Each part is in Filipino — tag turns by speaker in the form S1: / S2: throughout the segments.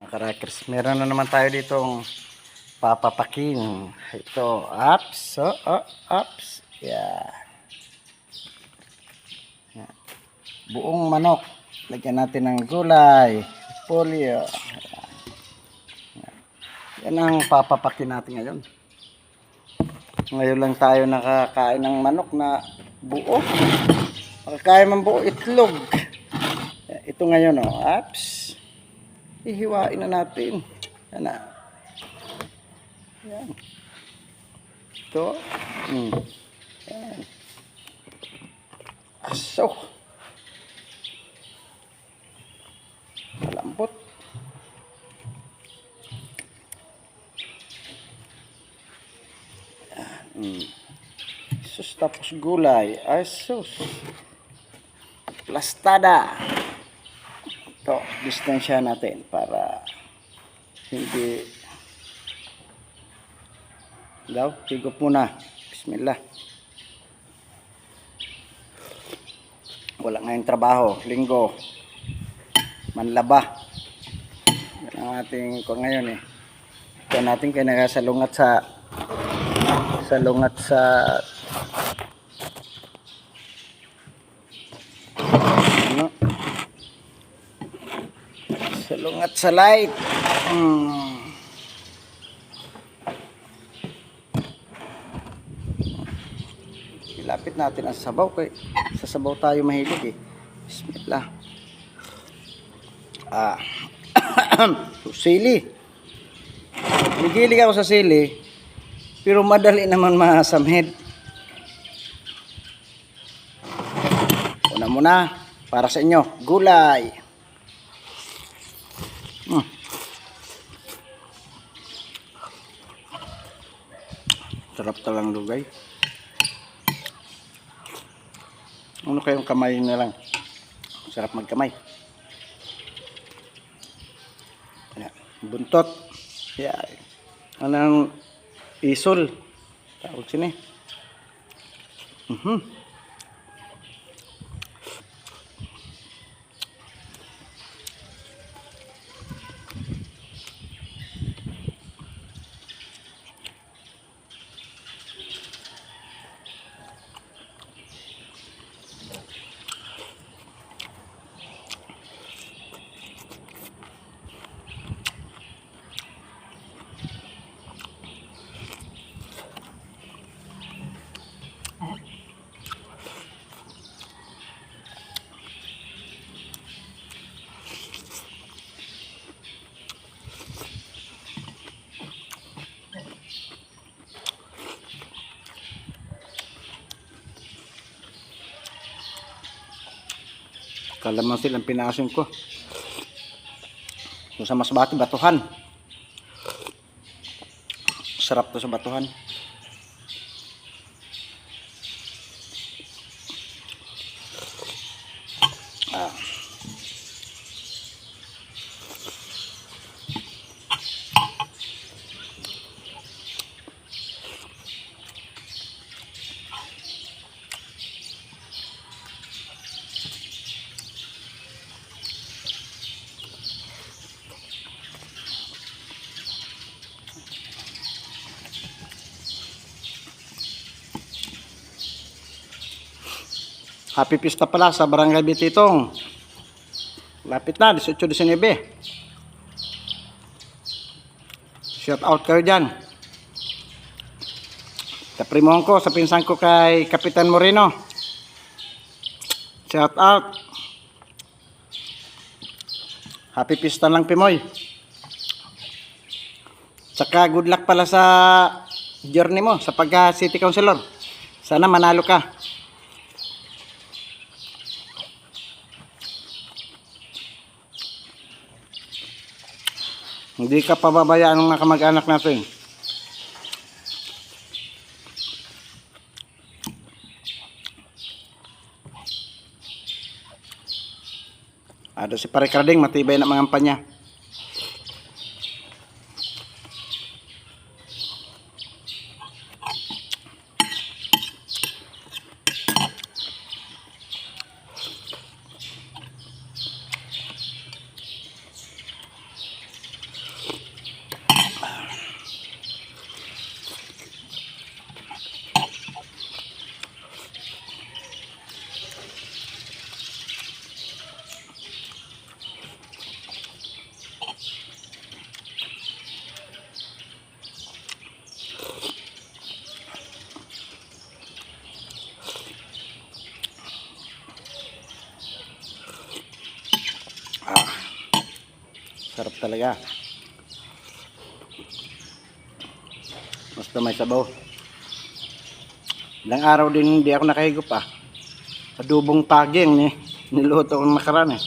S1: Karakers, meron na naman tayo ditong papapaking. Ito, ups, ups. Yeah. Buong manok. Lagyan natin ng gulay, polio. Yan ang papapakin natin ngayon. Ngayon lang tayo nakakain ng manok na buo. Makakain man buo, itlog. Ito ngayon, ups. Hihiwain na natin. Yan na. Yan. Ito. Yan. Aso. Malambot. Sus, tapos gulay. Asus. Plastada. Ito, distansya natin para hindi daw, higop muna. Bismillah. Wala ngayong trabaho, linggo. Manlaba. Yan ang ating ko ngayon eh. Ito natin kaya nakasalungat sa salungat sa light. Ilapit natin ang sabaw kay sa sabaw tayo mahilig eh. Bismillah. Sili. Nagilig ako sa sili, pero madali naman masamhed. Una muna para sa inyo, gulay. Sarap talang lugay. Ano kayong kamay na lang? Sarap magkamay. Buntot. Yeah. Anong isol? Tawag sini. Kalamansi lang pinasin ko. Sa Masbate, batuhan. Sarap to sa batuhan. Happy Pista pala sa Barangay Bititong. Lapit na, 18-19. Shout out kayo dyan. Kaprimohan ko sa pinsan ko kay Kapitan Moreno. Shout out. Happy Pista lang, Pimoy. Tsaka good luck pala sa journey mo sa pagka City Councilor. Sana manalo ka. Hindi ka pababayaan ng mga kamag-anak natin. Ada si Pare Karding, matibay na mga kampanya. talaga. Basta may sabaw. Ilang araw din hindi ako nakahigop ah. Adobong paging ni niluto ko nakaraan eh.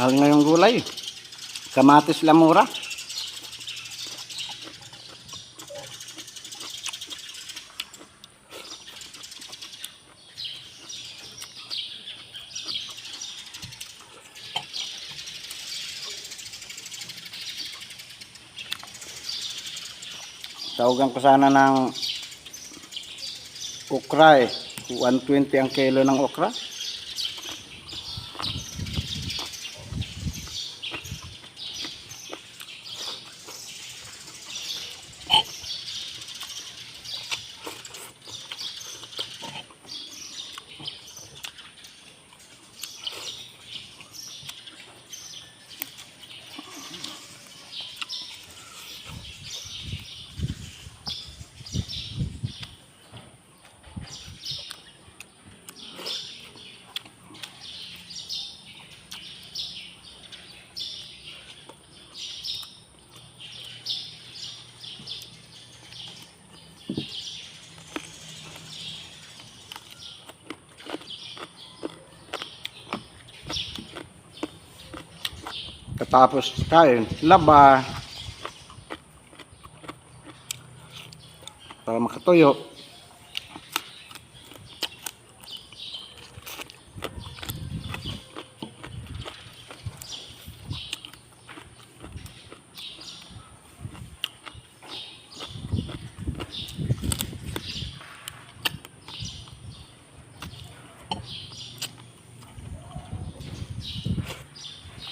S1: Mahal ngayong gulay. Kamatis lang mura. Tawagan ko sana ng okra eh. 120 ang kilo ng okra. Tapos kain, laba para makatuyo.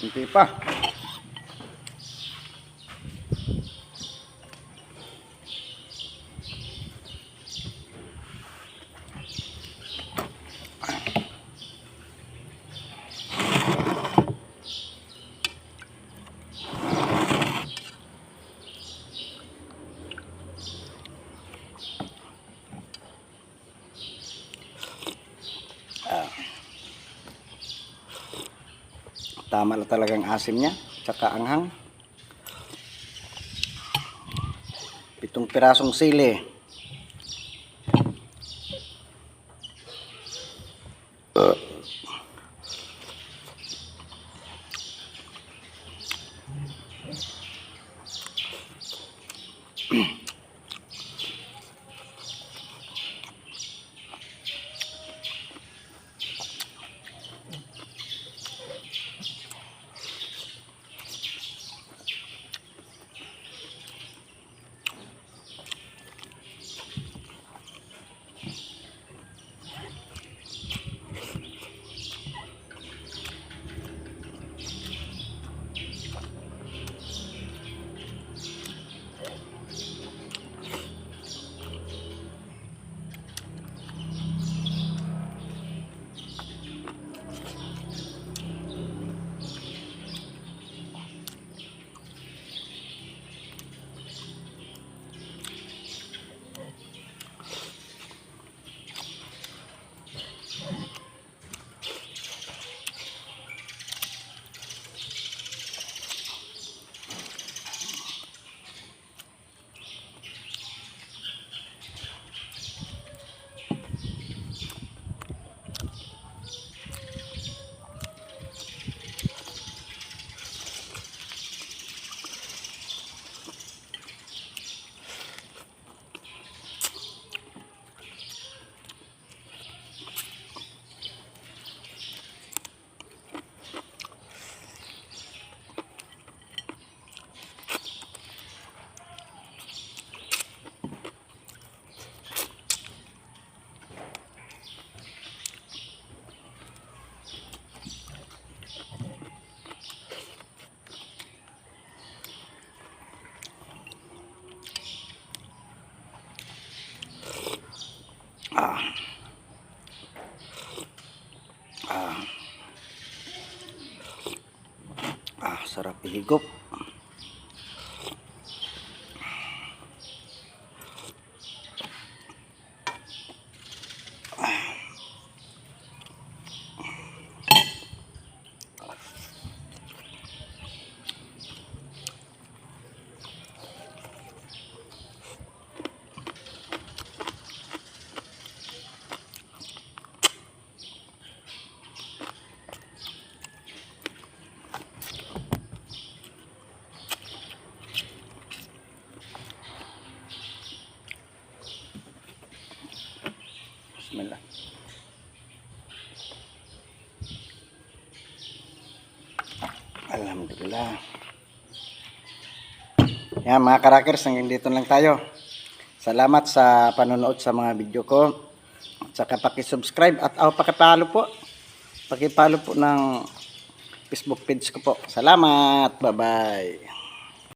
S1: Hindi pa. Tama na talagang asim niya, tsaka anghang. 7 pirasong sili. Ah. Ah. Sarap ihigop. Bismillah. Alhamdulillah. Yan mga karakers, hanggang dito lang tayo. Salamat sa panonood sa mga video ko. At saka paki-subscribe at pakipalo po. Pakipalo po ng Facebook page ko po. Salamat. Bye-bye.